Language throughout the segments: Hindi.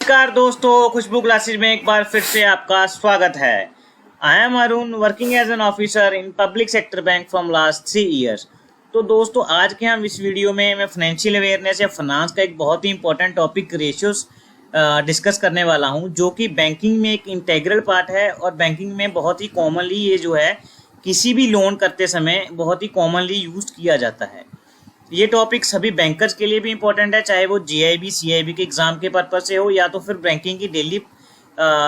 नमस्कार दोस्तों, खुशबू क्लासेज में एक बार फिर से आपका स्वागत है। I am Arun, working as an officer in public sector bank from last 3 years. तो दोस्तों, आज के हम इस वीडियो में मैं फाइनेंशियल अवेयरनेस या फाइनेंस का एक बहुत ही इंपॉर्टेंट टॉपिक रेशियोज डिस्कस करने वाला हूं, जो कि बैंकिंग में एक इंटेग्रल पार्ट है और बैंकिंग में बहुत ही कॉमनली ये जो है किसी भी लोन करते समय बहुत ही कॉमनली यूज किया जाता है। ये टॉपिक सभी बैंकर्स के लिए भी इंपॉर्टेंट है, चाहे वो जीआईबी सीआईबी के एग्जाम के पर्पज से हो या तो फिर बैंकिंग की डेली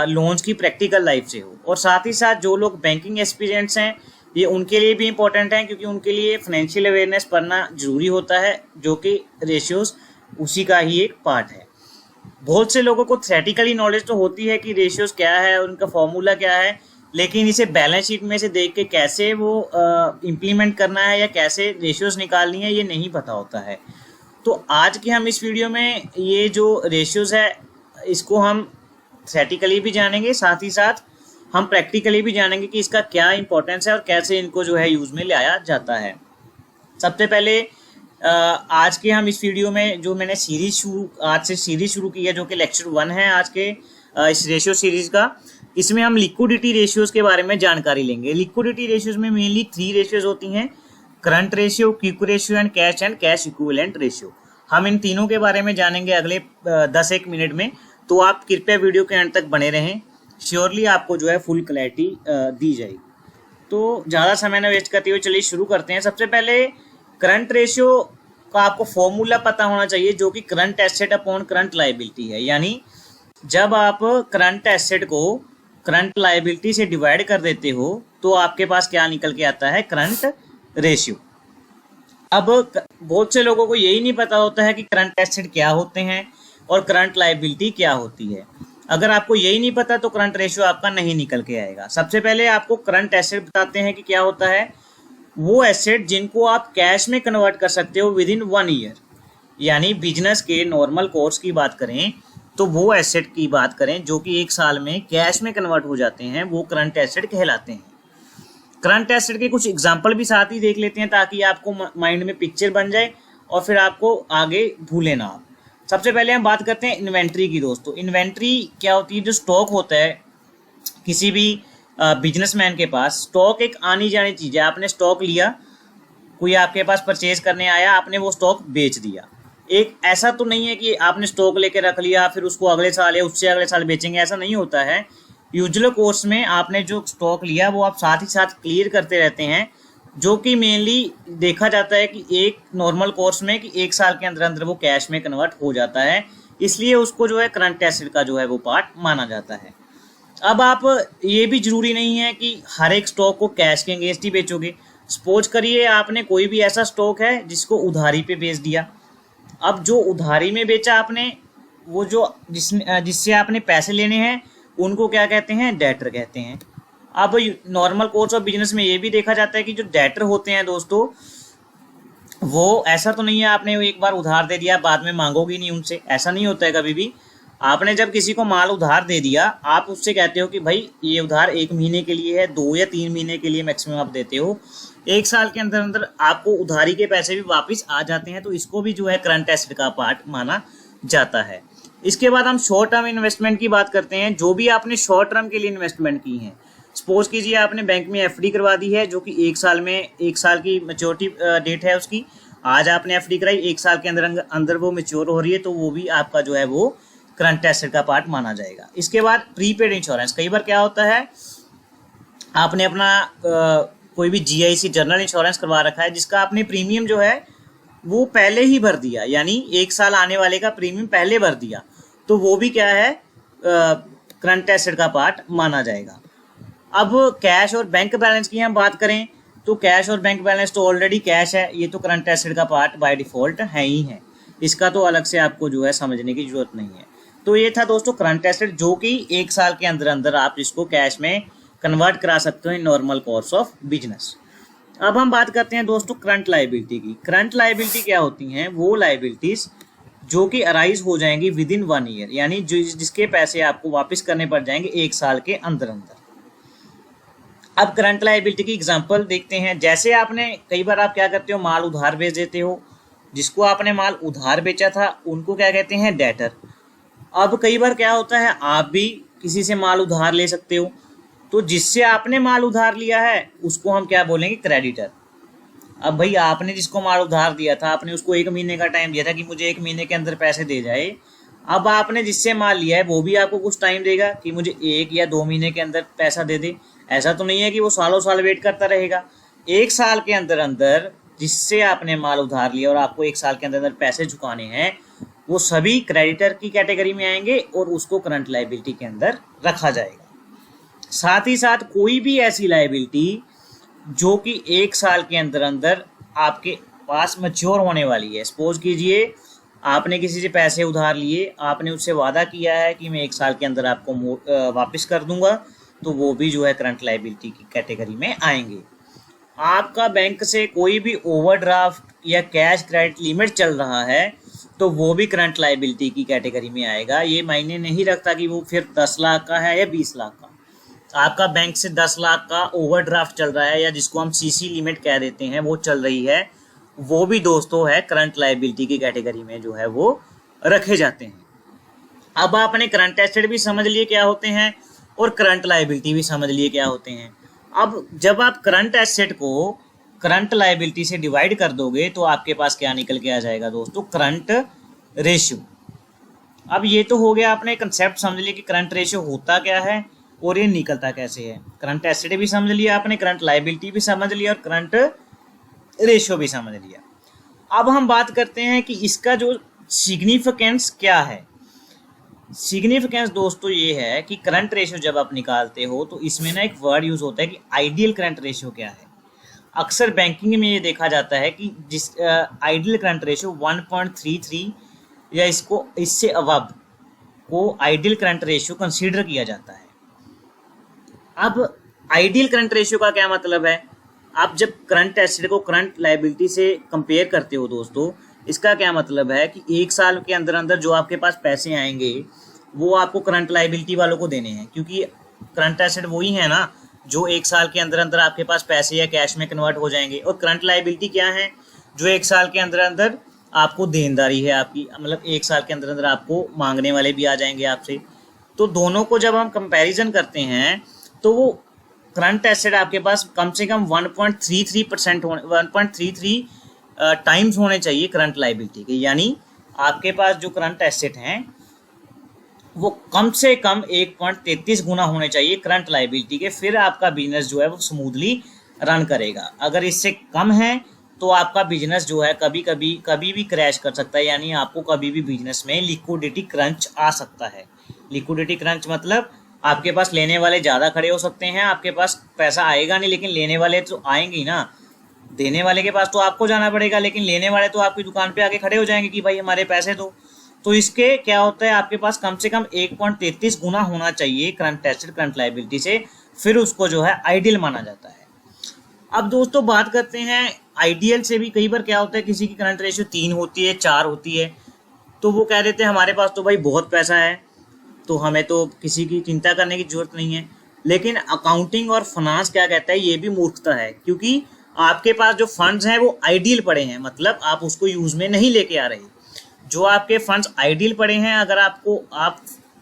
लोन्स की प्रैक्टिकल लाइफ से हो। और साथ ही साथ जो लोग बैंकिंग एक्सपीरियंस हैं ये उनके लिए भी इंपॉर्टेंट है, क्योंकि उनके लिए फाइनेंशियल अवेयरनेस पढ़ना जरूरी होता है, जो कि रेशियोज उसी का ही एक पार्ट है। बहुत से लोगों को थ्योरेटिकली नॉलेज तो होती है कि रेशियोज क्या है और उनका फॉर्मूला क्या है, लेकिन इसे बैलेंस शीट में से देख के कैसे वो इम्प्लीमेंट करना है या कैसे रेशियोज निकालनी है ये नहीं पता होता है। तो आज के हम इस वीडियो में ये जो रेशियोज है इसको हम थ्योरेटिकली भी जानेंगे, साथ ही साथ हम प्रैक्टिकली भी जानेंगे कि इसका क्या इंपॉर्टेंस है और कैसे इनको जो है यूज में लाया जाता है। सबसे पहले आज के हम इस वीडियो में जो मैंने आज से सीरीज शुरू की है, जो कि लेक्चर 1 है आज के इस रेशियो सीरीज का। इसमें हम लिक्विडिटी रेशियोज के बारे में जानकारी लेंगे। लिक्विडिटी रेशियोज में मेनली 3 रेशियोज होती हैं: current ratio, quick ratio and cash equivalent ratio. हम इन तीनों के बारे में जानेंगे अगले 10-1 मिनट में, तो आप कृपया वीडियो के अंत तक बने रहें। श्योरली आपको जो है फुल क्लैरिटी दी जाएगी। तो ज़्यादा समय न वेस्ट करते हुए चलिए शुरू करते हैं। सबसे पहले करंट रेशियो का आपको फॉर्मूला पता होना चाहिए, जो कि current asset upon current liability है। यानी जब आप करंट एसेट को करंट लायबिलिटी से डिवाइड कर देते हो तो आपके पास क्या निकल के आता है? Current ratio. अब बहुत से लोगों को यही नहीं पता होता है कि करंट एसेट क्या होते हैं और करंट लायबिलिटी क्या होती है। अगर आपको यही नहीं पता तो करंट रेशियो आपका नहीं निकल के आएगा। सबसे पहले आपको करंट एसेट बताते हैं कि क्या होता है। वो एसेट जिनको आप कैश में कन्वर्ट कर सकते हो विद इन 1 ईयर, यानी बिजनेस के नॉर्मल कोर्स की बात करें तो वो एसेट की बात करें जो कि 1 साल में कैश में कन्वर्ट हो जाते हैं, वो करंट एसेट कहलाते हैं। करंट एसेट के कुछ एग्जांपल भी साथ ही देख लेते हैं ताकि आपको माइंड में पिक्चर बन जाए और फिर आपको आगे भूले ना आप। सबसे पहले हम बात करते हैं इन्वेंट्री की। दोस्तों, इन्वेंट्री क्या होती है? जो स्टॉक होता है किसी भी बिजनेसमैन के पास, स्टॉक एक आनी जानी चीज़ है। आपने स्टॉक लिया, कोई आपके पास परचेज करने आया, आपने वो स्टॉक बेच दिया। एक ऐसा तो नहीं है कि आपने स्टॉक लेके रख लिया फिर उसको अगले साल या उससे अगले साल बेचेंगे, ऐसा नहीं होता है। यूजुअल कोर्स में आपने जो स्टॉक लिया वो आप साथ ही साथ क्लियर करते रहते हैं, जो कि मेनली देखा जाता है कि एक नॉर्मल कोर्स में कि 1 साल के अंदर अंदर वो कैश में कन्वर्ट हो जाता है, इसलिए उसको जो है करंट एसेट का जो है वो पार्ट माना जाता है। अब आप ये भी जरूरी नहीं है कि हर एक स्टॉक को कैश के अगेंस्ट ही बेचोगे। सपोज करिए आपने कोई भी ऐसा स्टॉक है जिसको उधारी पे बेच दिया। अब जो उधारी में बेचा आपने, वो जो जिससे आपने पैसे लेने हैं उनको क्या कहते हैं? डेटर कहते हैं। अब नॉर्मल कोर्स ऑफ बिजनेस में ये भी देखा जाता है कि जो डेटर होते हैं दोस्तों, वो ऐसा तो नहीं है आपने एक बार उधार दे दिया बाद में मांगोगे नहीं उनसे, ऐसा नहीं होता है कभी भी। आपने जब किसी को माल उधार दे दिया, आप उससे कहते हो कि भाई ये उधार 1 महीने के लिए है, 2 या 3 महीने के लिए मैक्सिमम आप देते हो। 1 साल के अंदर अंदर आपको उधारी के पैसे भी वापस आ जाते हैं, तो इसको भी जो है करंट एसेट का पार्ट माना जाता है। इसके बाद हम शॉर्ट टर्म इन्वेस्टमेंट की बात करते हैं। जो भी आपने शॉर्ट टर्म के लिए इन्वेस्टमेंट की है, सपोज कीजिए आपने बैंक में एफडी करवा दी है, जो कि 1 साल में 1 साल की मैच्योरिटी डेट है उसकी। आज आपने एफडी कराई, 1 साल के अंदर अंदर वो मैच्योर हो रही है, तो वो भी आपका जो है वो करंट एसेट का पार्ट माना जाएगा। इसके बाद प्रीपेड इंश्योरेंस। कई बार क्या होता है, आपने अपना कोई भी जीआईसी जनरल इंश्योरेंस करवा रखा है, जिसका आपने प्रीमियम जो है वो पहले ही भर दिया, यानी 1 साल आने वाले का प्रीमियम पहले भर दिया, तो वो भी क्या है? करंट एसेट का पार्ट माना जाएगा। अब कैश और बैंक बैलेंस की हम बात करें तो कैश और बैंक बैलेंस तो ऑलरेडी कैश है, ये तो करंट एसेट का पार्ट बाय डिफॉल्ट है ही है, इसका तो अलग से आपको जो है समझने की जरूरत नहीं है। तो ये था दोस्तों करंट एसेट, जो कि 1 साल के अंदर अंदर आप इसको कैश में कन्वर्ट करा सकते हो in normal course of business. अब हम बात करते हैं दोस्तों करंट लायबिलिटी की। करंट लायबिलिटी क्या होती हैं? वो लायबिलिटीज जो कि अराइज हो जाएंगी विद इन 1 ईयर, यानी जिसके पैसे आपको वापस करने पड़ जाएंगे 1 साल के अंदर अंदर। अब करंट लायबिलिटी की एग्जांपल देखते हैं। जैसे आपने कई बार आप क्या करते हो, माल उधार बेच देते हो। जिसको आपने माल उधार बेचा था उनको क्या कहते हैं? डेटर। अब कई बार क्या होता है, आप भी किसी से माल उधार ले सकते हो, तो जिससे आपने माल उधार लिया है उसको हम क्या बोलेंगे, क्रेडिटर। अब भाई आपने जिसको माल उधार दिया था, आपने उसको 1 महीने का टाइम दिया था कि मुझे 1 महीने के अंदर पैसे दे जाए। अब आपने जिससे माल लिया है वो भी आपको कुछ टाइम देगा कि मुझे 1 या 2 महीने के अंदर पैसा दे दे। ऐसा तो नहीं है कि वो सालों साल वेट करता रहेगा। 1 साल के अंदर अंदर जिससे आपने माल उधार लिया और आपको 1 साल के अंदर अंदर पैसे चुकाने हैं, वो सभी क्रेडिटर की कैटेगरी में आएंगे और उसको करंट लायबिलिटी के अंदर रखा जाएगा। साथ ही साथ कोई भी ऐसी लायबिलिटी जो कि 1 साल के अंदर अंदर आपके पास मैच्योर होने वाली है। सपोज कीजिए आपने किसी से पैसे उधार लिए, आपने उससे वादा किया है कि मैं 1 साल के अंदर आपको वापस कर दूंगा, तो वो भी जो है करंट लायबिलिटी की कैटेगरी में आएंगे। आपका बैंक से कोई भी ओवरड्राफ्ट या कैश क्रेडिट लिमिट चल रहा है तो वो भी करंट लायबिलिटी की कैटेगरी में आएगा। ये मायने नहीं रखता कि वो फिर 10 लाख का है या 20 लाख का। आपका बैंक से 10 लाख का ओवरड्राफ्ट चल रहा है या जिसको हम सीसी लिमिट कह देते हैं वो चल रही है, वो भी दोस्तों है करंट लायबिलिटी की कैटेगरी में जो है वो रखे जाते हैं। अब आपने करंट एसेट भी समझ लिए क्या होते हैं और करंट लायबिलिटी भी समझ लिए क्या होते हैं। अब जब आप करंट एसेट को करंट लायबिलिटी से डिवाइड कर दोगे तो आपके पास क्या निकल के आ जाएगा दोस्तों, करंट रेशियो। अब ये तो हो गया, आपने कंसेप्ट समझ लिया कि करंट रेशियो होता क्या है और ये निकलता कैसे है। करंट एसेट भी समझ लिया आपने, करंट लायबिलिटी भी समझ लिया और करंट रेशियो भी समझ लिया। अब हम बात करते हैं कि इसका जो सिग्निफिकेंस क्या है। सिग्निफिकेंस दोस्तों ये है कि करंट रेशियो जब आप निकालते हो तो इसमें ना एक वर्ड यूज होता है कि आइडियल करंट रेशियो क्या है। अक्सर बैंकिंग में ये देखा जाता है कि जिस आइडियल करंट रेशियो 1.33 या इससे अबव को आइडियल करंट रेशियो कंसीडर किया जाता है। अब आइडियल करंट रेशियो का क्या मतलब है, आप जब करंट एसेट को करंट लायबिलिटी से कंपेयर करते हो दोस्तों, इसका क्या मतलब है कि 1 साल के अंदर अंदर जो आपके पास पैसे आएंगे वो आपको करंट लायबिलिटी वालों को देने हैं, क्योंकि करंट एसेट वही है ना जो 1 साल के अंदर अंदर आपके पास पैसे या कैश में कन्वर्ट हो जाएंगे, और करंट लायबिलिटी क्या है जो 1 साल के अंदर अंदर आपको देनदारी है आपकी, मतलब 1 साल के अंदर अंदर आपको मांगने वाले भी आ जाएंगे आपसे। तो दोनों को जब हम कंपैरिजन करते हैं तो वो करंट एसेट आपके पास कम से कम 1.33 टाइम्स होने चाहिए करंट लायबिलिटी के, यानी आपके पास जो करंट एसेट हैं वो कम से कम 1.33 गुना होने चाहिए करंट लायबिलिटी के, फिर आपका बिजनेस जो है वो स्मूथली रन करेगा। अगर इससे कम है तो आपका बिजनेस जो है कभी भी क्रैश कर सकता है, यानी आपको कभी भी बिजनेस में लिक्विडिटी क्रंच आ सकता है। लिक्विडिटी क्रंच मतलब आपके पास लेने वाले ज़्यादा खड़े हो सकते हैं, आपके पास पैसा आएगा नहीं लेकिन लेने वाले तो आएंगे ही ना। देने वाले के पास तो आपको जाना पड़ेगा, लेकिन लेने वाले तो आपकी दुकान पे आके खड़े हो जाएंगे कि भाई हमारे पैसे दो। तो इसके क्या होता है, आपके पास कम से कम 1.33 गुना होना चाहिए करंट एसेट करंट लायबिलिटी से, फिर उसको जो है आइडियल माना जाता है। अब दोस्तों बात करते हैं आइडियल से भी। कई बार क्या होता है किसी की करंट रेशियो 3 होती है, 4 होती है, तो वो कह देते हैं हमारे पास तो भाई बहुत पैसा है तो हमें तो किसी की चिंता करने की जरूरत नहीं है। लेकिन अकाउंटिंग और फाइनेंस क्या कहता है, ये भी मूर्खता है, क्योंकि आपके पास जो फंड्स हैं वो आइडियल पड़े हैं, मतलब आप उसको यूज में नहीं लेके आ रहे। जो आपके फंड्स आइडियल पड़े हैं, अगर आप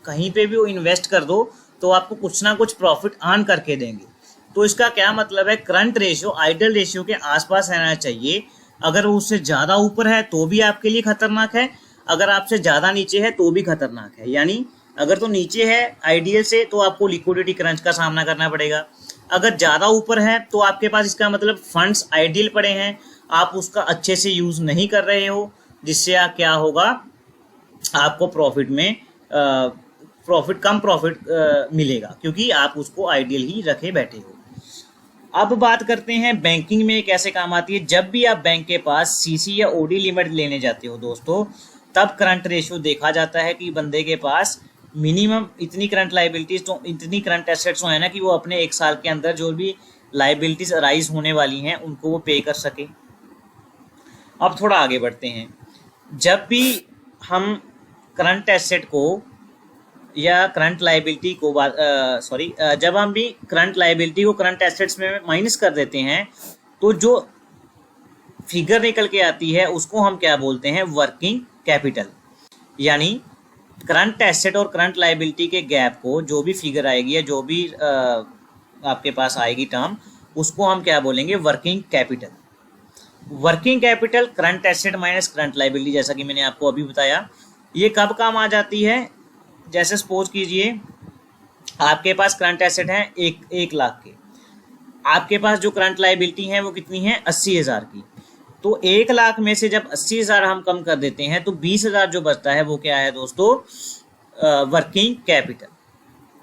कहीं पे भी वो इन्वेस्ट कर दो तो आपको कुछ ना कुछ प्रॉफिट अर्न करके देंगे। तो इसका क्या मतलब है, करंट रेशियो आइडियल रेशियो के आसपास रहना चाहिए। अगर वो उससे ज़्यादा ऊपर है तो भी आपके लिए खतरनाक है, अगर आपसे ज़्यादा नीचे है तो भी खतरनाक है। यानी अगर तो नीचे है आइडियल से तो आपको लिक्विडिटी क्रंच का सामना करना पड़ेगा, अगर ज़्यादा ऊपर है तो आपके पास इसका मतलब फंड्स आइडियल पड़े हैं, आप उसका अच्छे से यूज़ नहीं कर रहे हो, जिससे क्या होगा, आपको कम प्रॉफिट मिलेगा, क्योंकि आप उसको आइडियल ही रखे बैठे हो। अब बात करते हैं बैंकिंग में कैसे काम आती है। जब भी आप बैंक के पास सीसी या ओडी लिमिट लेने जाते हो दोस्तों, तब करंट रेशियो देखा जाता है कि बंदे के पास मिनिमम इतनी करंट लायबिलिटीज तो इतनी करंट एसेट्स हो है ना कि वो अपने 1 साल के अंदर जो भी लायबिलिटीज अराइज होने वाली हैं उनको वो पे कर सके। अब थोड़ा आगे बढ़ते हैं। जब भी हम करंट एसेट को या करंट लायबिलिटी को जब हम भी करंट लायबिलिटी को करंट एसेट्स में माइनस कर देते हैं तो जो फिगर निकल के आती है उसको हम क्या बोलते हैं, वर्किंग कैपिटल। यानी करंट एसेट और करंट लायबिलिटी के गैप को जो भी फिगर आएगी या जो भी आपके पास आएगी टर्म, उसको हम क्या बोलेंगे, working capital. Working capital current asset minus current liability, जैसा कि मैंने आपको अभी बताया, ये कब काम आ जाती है। जैसे सपोज कीजिए आपके पास करंट एसेट है 1 लाख के, आपके पास जो करंट लायबिलिटी है वो कितनी है, 80,000 की। तो 1 लाख में से जब 80,000 हम कम कर देते हैं तो 20,000 जो बचता है वो क्या है दोस्तों, वर्किंग कैपिटल।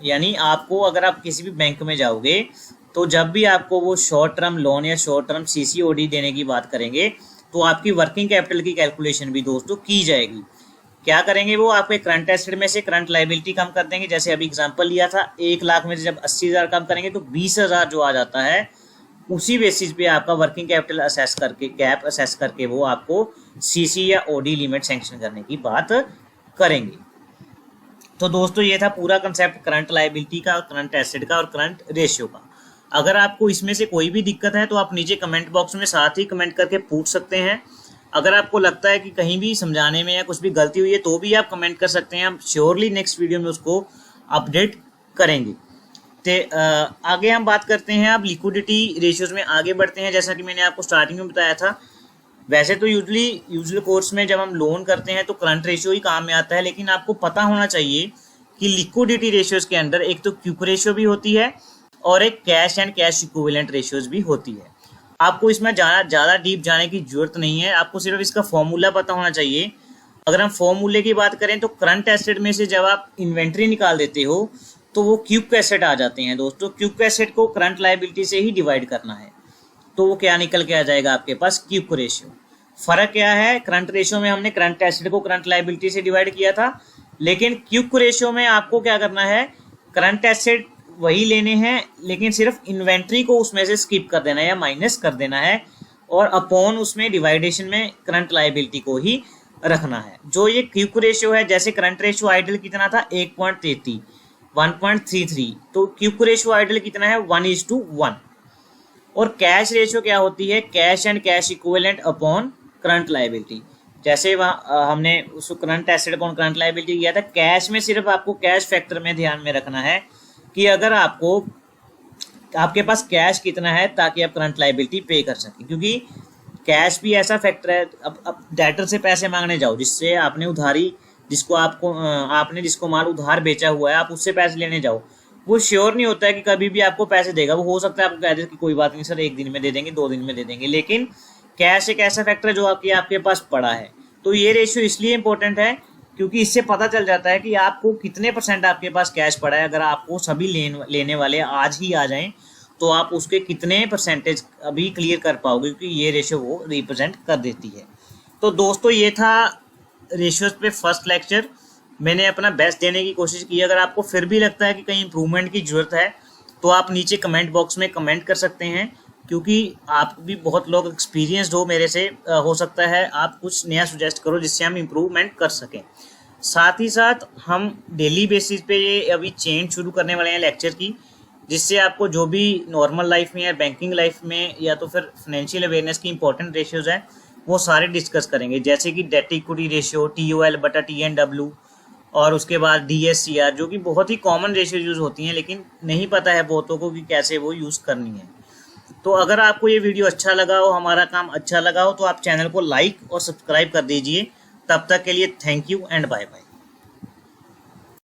यानी आपको अगर आप किसी भी बैंक में जाओगे तो जब भी आपको वो शॉर्ट टर्म लोन या शॉर्ट टर्म सीसीओडी देने की बात करेंगे तो आपकी वर्किंग कैपिटल की कैलकुलेशन भी दोस्तों की जाएगी। क्या करेंगे, वो आपके करंट एसेट में से करंट लायबिलिटी कम कर देंगे। जैसे अभी एग्जांपल लिया था, 1 लाख में से जब 80,000 कम करेंगे तो 20,000 जो आ जाता है, उसी बेसिस पे आपका वर्किंग कैपिटल असेस करके, गैप असेस करके वो आपको सीसी या ओडी लिमिट सैंक्शन करने की बात करेंगे। तो दोस्तों ये था पूरा कंसेप्ट करंट लायबिलिटी का, करंट एसेट का और करंट रेशियो का। अगर आपको इसमें से कोई भी दिक्कत है तो आप नीचे कमेंट बॉक्स में साथ ही कमेंट करके पूछ सकते हैं। अगर आपको लगता है कि कहीं भी समझाने में या कुछ भी गलती हुई है तो भी आप कमेंट कर सकते हैं, हम श्योरली नेक्स्ट वीडियो में उसको अपडेट करेंगे। तो आगे हम बात करते हैं, अब लिक्विडिटी रेशियोज में आगे बढ़ते हैं। जैसा कि मैंने आपको स्टार्टिंग में बताया था, वैसे तो यूजुअल कोर्स में जब हम लोन करते हैं तो करंट रेशियो ही काम में आता है, लेकिन आपको पता होना चाहिए कि लिक्विडिटी रेशियोज के अंदर एक तो क्विक रेशियो भी होती है और एक cash and cash equivalent ratios भी होती है। आपको इसमें ज़्यादा डीप जाने की जरूरत नहीं है, आपको सिर्फ इसका फॉर्मूला पता होना चाहिए। अगर हम फॉर्मूले की बात करें तो करंट एसेट में से जब आप इन्वेंट्री निकाल देते हो तो वो क्विक एसेट आ जाते हैं दोस्तों। क्विक एसेट को करंट लायबिलिटी से ही डिवाइड करना है तो वो क्या निकल के आ जाएगा आपके पास, क्विक रेशियो। फर्क क्या है, करंट रेशियो में हमने करंट एसेट को करंट लायबिलिटी से डिवाइड किया था, लेकिन क्विक रेशियो में आपको क्या करना है, करंट एसेट वही लेने हैं लेकिन सिर्फ इन्वेंट्री को उसमें से स्किप कर देना है या माइनस कर देना है, और अपॉन उसमें डिवाइडेशन में करंट लायबिलिटी को ही रखना है। जो ये क्विक रेशियो है, जैसे करंट रेशियो आइडल कितना था 1.33, 1.33, तो क्विक रेशियो आइडल कितना है 1:1। और कैश रेशियो क्या होती है, cash and cash equivalent upon current liability. जैसे वहाँ हमने उसको current asset upon current liability किया था, कैश में सिर्फ आपको कैश फैक्टर में ध्यान में रखना है कि अगर आपके पास कैश कितना है ताकि आप करंट लायबिलिटी पे कर सकें, क्योंकि कैश भी ऐसा फैक्टर है। अब डेटर से पैसे मांगने जाओ, जिससे आपने उधारी, आपने जिसको माल उधार बेचा हुआ है, आप उससे पैसे लेने जाओ, वो श्योर नहीं होता है कि कभी भी आपको पैसे देगा। वो हो सकता है आपको कह दे कि कोई बात नहीं सर, 1 दिन में दे देंगे, 2 दिन में दे देंगे, लेकिन कैश एक ऐसा फैक्टर है जो आपके पास पड़ा है। तो ये रेशियो इसलिए इंपॉर्टेंट है क्योंकि इससे पता चल जाता है कि आपको कितने % आपके पास कैश पड़ा है। अगर आपको सभी लेने वाले आज ही आ जाएं तो आप उसके कितने % अभी क्लियर कर पाओगे, क्योंकि ये रेशियो वो रिप्रेजेंट कर देती है। तो दोस्तों ये था रेशियोज पे फर्स्ट लेक्चर। मैंने अपना बेस्ट देने की कोशिश की। अगर आपको फिर भी लगता है कि कहीं इम्प्रूवमेंट की ज़रूरत है तो आप नीचे कमेंट बॉक्स में कमेंट कर सकते हैं, क्योंकि आप भी बहुत लोग एक्सपीरियंसड हो मेरे से, हो सकता है आप कुछ नया सुजेस्ट करो जिससे हम इम्प्रूवमेंट कर सकें। साथ ही साथ हम डेली बेसिस पे ये अभी चेंज शुरू करने वाले हैं लेक्चर की, जिससे आपको जो भी नॉर्मल लाइफ में या बैंकिंग लाइफ में या तो फिर फाइनेंशियल अवेयरनेस की इंपॉर्टेंट रेशियोज हैं वो सारे डिस्कस करेंगे। जैसे कि डेट इक्विटी रेशियो, TOL/TNW, और उसके बाद DSCR, जो कि बहुत ही कॉमन रेशियो यूज़ होती हैं लेकिन नहीं पता है बहुतों को कि कैसे वो यूज़ करनी है। तो अगर आपको ये वीडियो अच्छा लगा हो, हमारा काम अच्छा लगा हो, तो आप चैनल को लाइक और सब्सक्राइब कर दीजिए। तब तक के लिए thank you and bye bye.